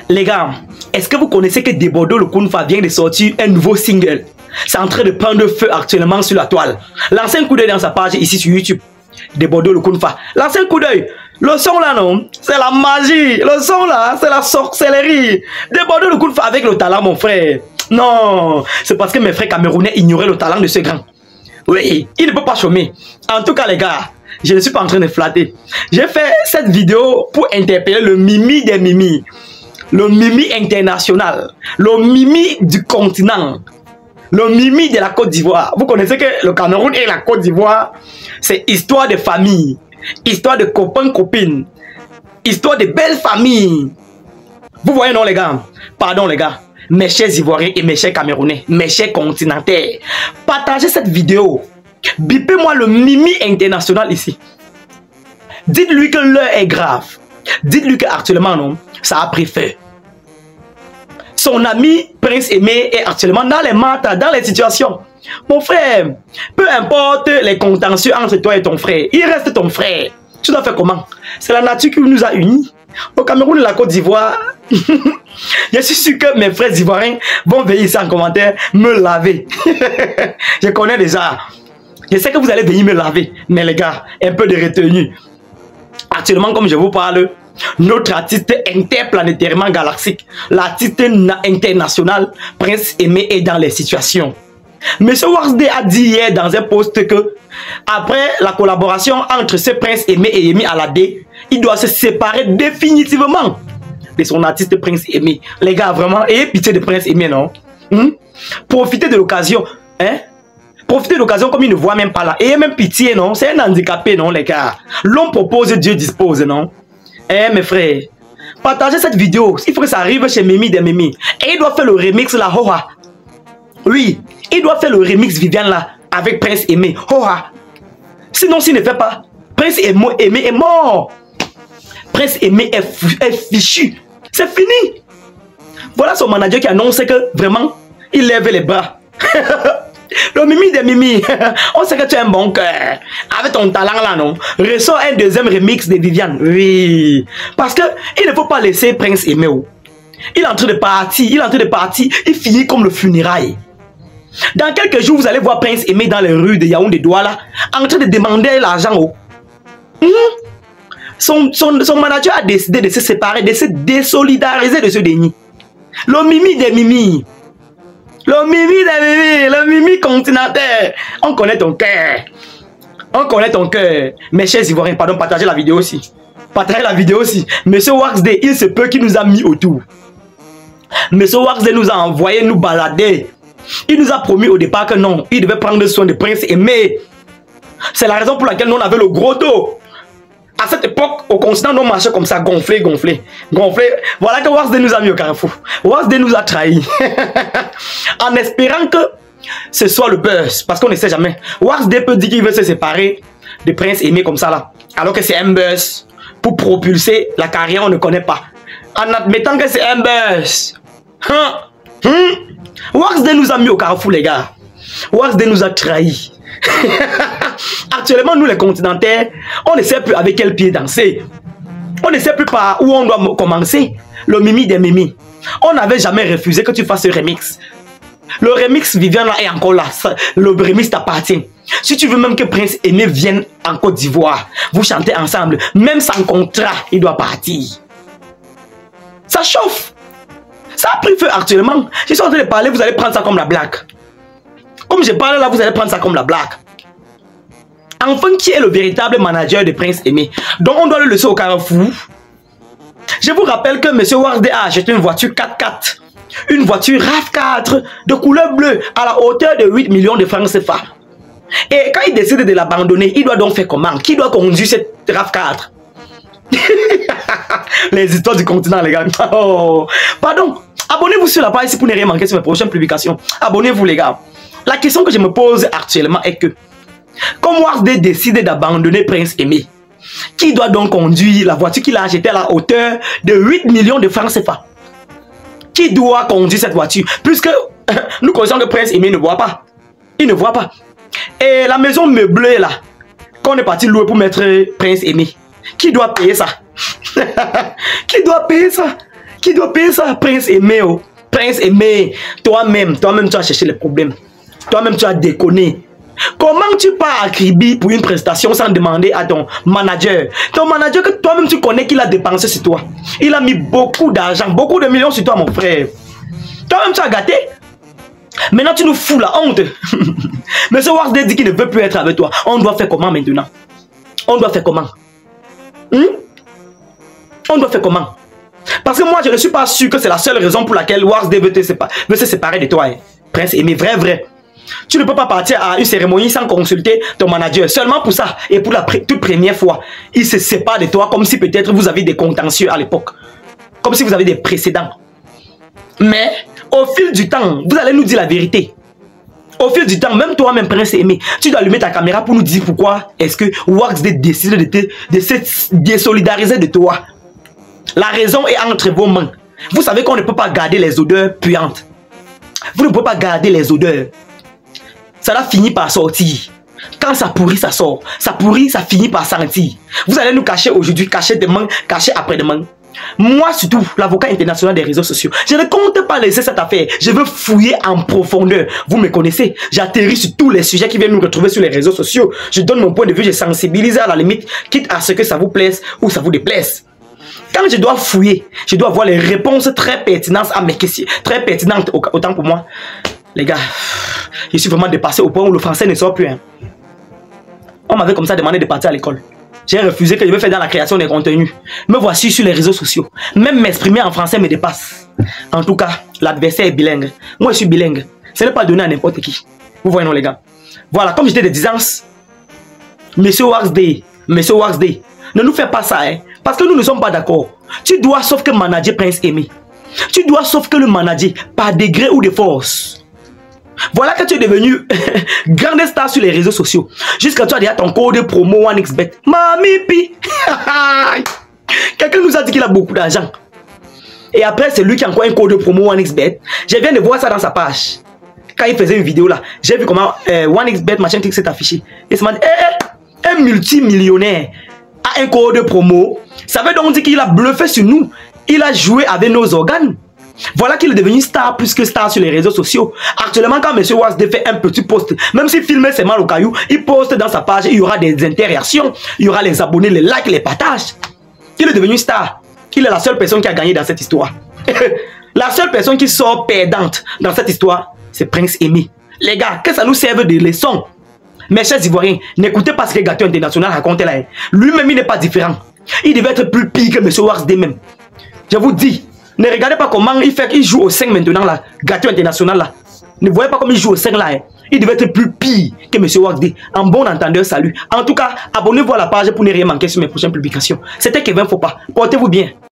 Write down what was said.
Les gars, est-ce que vous connaissez que Debodo le Kunfa vient de sortir un nouveau single? C'est en train de prendre feu actuellement sur la toile. Lancez un coup d'œil dans sa page ici sur YouTube. Debodo le Kunfa. Lancez un coup d'œil. Le son là, non, c'est la magie. Le son là, c'est la sorcellerie. Debodo le Kunfa avec le talent, mon frère. Non, c'est parce que mes frères camerounais ignoraient le talent de ce grand. Oui, il ne peut pas chômer. En tout cas, les gars, je ne suis pas en train de flatter. J'ai fait cette vidéo pour interpeller le Mimi des Mimi. Le Mimi international. Le Mimi du continent. Le Mimi de la Côte d'Ivoire. Vous connaissez que le Cameroun et la Côte d'Ivoire, c'est histoire de famille. Histoire de copains, copines. Histoire de belles familles. Vous voyez, non, les gars? Pardon, les gars. Mes chers Ivoiriens et mes chers Camerounais, mes chers continentaires, partagez cette vidéo. Bipez-moi le Mimi international ici. Dites-lui que l'heure est grave. Dites-lui qu'actuellement, non, ça a pris feu. Son ami Prince Aimé est actuellement dans les maths, dans les situations. Mon frère, peu importe les contentieux entre toi et ton frère, il reste ton frère. Tu dois faire comment? C'est la nature qui nous a unis. Au Cameroun et la Côte d'Ivoire, je suis sûr que mes frères ivoiriens vont venir ici en commentaire me laver. Je connais déjà. Je sais que vous allez venir me laver. Mais les gars, un peu de retenue. Actuellement, comme je vous parle, notre artiste interplanétairement galactique, l'artiste international, Prince Aimé, est dans les situations. Monsieur Warsday a dit hier dans un post que après la collaboration entre ce Prince Aimé et Yemi Alade, il doit se séparer définitivement de son artiste Prince Aimé. Les gars, vraiment, ayez pitié de Prince Aimé, non? Profitez de l'occasion, hein? Profitez de l'occasion comme il ne voit même pas là. Ayez même pitié, non? C'est un handicapé, non, les gars? L'homme propose, Dieu dispose, non? Eh, mes frères, partagez cette vidéo. Il faut que ça arrive chez Mimi des Mimi. Et il doit faire le remix là, Hoa. Oui, il doit faire le remix Viviane là, avec Prince Aimé. Hoa. Sinon, s'il ne fait pas, Prince Aimé est mort. Prince Aimé est fichu. C'est fini. Voilà son manager qui annonce que vraiment, il lève les bras. Le Mimi des Mimi, on sait que tu as un bon cœur. Avec ton talent là, non? Ressort un deuxième remix de Viviane. Oui. Parce que il ne faut pas laisser Prince Aimé. Il est en train de partir. Il finit comme le funérail. Dans quelques jours, vous allez voir Prince Aimé dans les rues de Yaoundé Douala en train de demander l'argent. Son manager a décidé de se séparer, de se désolidariser de ce déni. Le Mimi des Mimi. Le Mimi des Mimi. Le Mimi continentaire. On connaît ton cœur. On connaît ton cœur. Mes chers Ivoiriens, pardon, partagez la vidéo aussi. Partagez la vidéo aussi. Monsieur Warsday, il se peut qu'il nous a mis autour. Monsieur Warsday nous a envoyé nous balader. Il nous a promis au départ que non, il devait prendre soin de Prince Aimé. C'est la raison pour laquelle nous on avait le gros dos. À cette époque, au continent, nous marchait comme ça, gonflé. Voilà que Warsday nous a mis au carrefour. Warsday nous a trahis. En espérant que ce soit le buzz. Parce qu'on ne sait jamais. Warsday peut dire qu'il veut se séparer de Prince Aimé comme ça là. Alors que c'est un buzz. Pour propulser la carrière, on ne connaît pas. En admettant que c'est un buzz. Warsday nous a mis au carrefour, les gars. Warsday nous a trahis. Actuellement, nous les continentaires, on ne sait plus avec quel pied danser. On ne sait plus par où on doit commencer. Le Mimi des Mimi. On n'avait jamais refusé que tu fasses ce remix. Le remix Viviane là est encore là. Le remix t'appartient. Si tu veux même que Prince Aimé vienne en Côte d'Ivoire, vous chantez ensemble, même sans contrat, il doit partir. Ça chauffe. Ça a pris feu actuellement. Je suis en train de parler, vous allez prendre ça comme la blague. Comme je parle là, vous allez prendre ça comme la blague. Enfin, qui est le véritable manager de Prince Aimé? Donc, on doit le laisser au carrefour. Je vous rappelle que M. Warsday a acheté une voiture 4x4. Une voiture RAV4 de couleur bleue à la hauteur de 8 millions de francs CFA. Et quand il décide de l'abandonner, il doit donc faire comment? Qui doit conduire cette RAV4? Les histoires du continent, les gars. Oh. Pardon. Abonnez-vous sur la page ici pour ne rien manquer sur mes prochaines publications. Abonnez-vous, les gars. La question que je me pose actuellement est que, comme Warsday décide d'abandonner Prince Aimé, qui doit donc conduire la voiture qu'il a achetée à la hauteur de 8 millions de francs CFA? Qui doit conduire cette voiture? Puisque nous connaissons que Prince Aimé ne voit pas. Il ne voit pas. Et la maison meublée là, qu'on est parti louer pour mettre Prince Aimé, qui doit payer ça? Qui doit payer ça? Qui doit payer ça? Prince Aimé. Oh. Prince Aimé. Toi-même, tu as cherché les problèmes. Toi-même, tu as déconné. Comment tu pars à Kribi pour une prestation sans demander à ton manager? Ton manager que toi-même tu connais qu'il a dépensé sur toi. Il a mis beaucoup d'argent, beaucoup de millions sur toi, mon frère. Toi-même, tu as gâté. Maintenant, tu nous fous la honte. Monsieur Warsday dit qu'il ne veut plus être avec toi. On doit faire comment maintenant? On doit faire comment? On doit faire comment? Parce que moi, je ne suis pas sûr que c'est la seule raison pour laquelle Warsday veut se séparer de toi. Hein. Prince Aimé, vrai. Tu ne peux pas partir à une cérémonie sans consulter ton manager. Seulement pour ça. Et pour la toute première fois, il se sépare de toi comme si peut-être vous avez des contentieux à l'époque. Comme si vous avez des précédents. Mais au fil du temps, vous allez nous dire la vérité. Au fil du temps, même toi-même, Prince Aimé, tu dois allumer ta caméra pour nous dire pourquoi est-ce que Warsday décide de se désolidariser de toi. La raison est entre vos mains. Vous savez qu'on ne peut pas garder les odeurs puantes. Vous ne pouvez pas garder les odeurs. Ça va finir par sortir. Quand ça pourrit, ça sort. Ça pourrit, ça finit par sentir. Vous allez nous cacher aujourd'hui, cacher demain, cacher après-demain. Moi, surtout, l'avocat international des réseaux sociaux, je ne compte pas laisser cette affaire. Je veux fouiller en profondeur. Vous me connaissez. J'atterris sur tous les sujets qui viennent nous retrouver sur les réseaux sociaux. Je donne mon point de vue, je sensibilise à la limite, quitte à ce que ça vous plaise ou ça vous déplaise. Quand je dois fouiller, je dois avoir les réponses très pertinentes à mes questions. Très pertinentes autant pour moi. Les gars, je suis vraiment dépassé au point où le français ne sort plus. Hein. On m'avait comme ça demandé de partir à l'école. J'ai refusé que je veux faire dans la création des contenus. Me voici sur les réseaux sociaux. Même m'exprimer en français me dépasse. En tout cas, l'adversaire est bilingue. Moi, je suis bilingue. Ce n'est pas donné à n'importe qui. Vous voyez, non, les gars. Voilà, comme j'étais de disance, Monsieur Warsday, ne nous fais pas ça, hein. Parce que nous ne sommes pas d'accord. Tu dois sauf que manager Prince Aimé. Tu dois sauf que le manager par degré ou de force. Voilà que tu es devenu grande star sur les réseaux sociaux. Jusqu'à tu as déjà ton code promo 1xBet. Mami pi. Quelqu'un nous a dit qu'il a beaucoup d'argent. Et après, c'est lui qui a encore un code promo 1xBet. Je viens de voir ça dans sa page. Quand il faisait une vidéo là, j'ai vu comment 1xBet machin qui s'est affiché. Et il m'a dit, un multimillionnaire a un code promo. Ça veut donc dire qu'il a bluffé sur nous. Il a joué avec nos organes. Voilà qu'il est devenu star plus que star sur les réseaux sociaux. Actuellement, quand M. Warsday fait un petit post, même s'il filme ses mal au caillou, il poste dans sa page, il y aura des interactions, il y aura les abonnés, les likes, les partages. Il est devenu star. Il est la seule personne qui a gagné dans cette histoire. La seule personne qui sort perdante dans cette histoire, c'est Prince Aimé. Les gars, que ça nous serve de leçon. Mes chers Ivoiriens, n'écoutez pas ce que Gâteau International raconte là. Lui-même, il n'est pas différent. Il devait être plus pire que M. Warsday même. Je vous dis, ne regardez pas comment il joue au 5 maintenant là, Gâteau International là. Ne voyez pas comment il joue au 5 là. Hein. Il devait être plus pire que M. Warsday. En bon entendeur, salut. En tout cas, abonnez-vous à la page pour ne rien manquer sur mes prochaines publications. C'était Kevin Fopa. Portez-vous bien.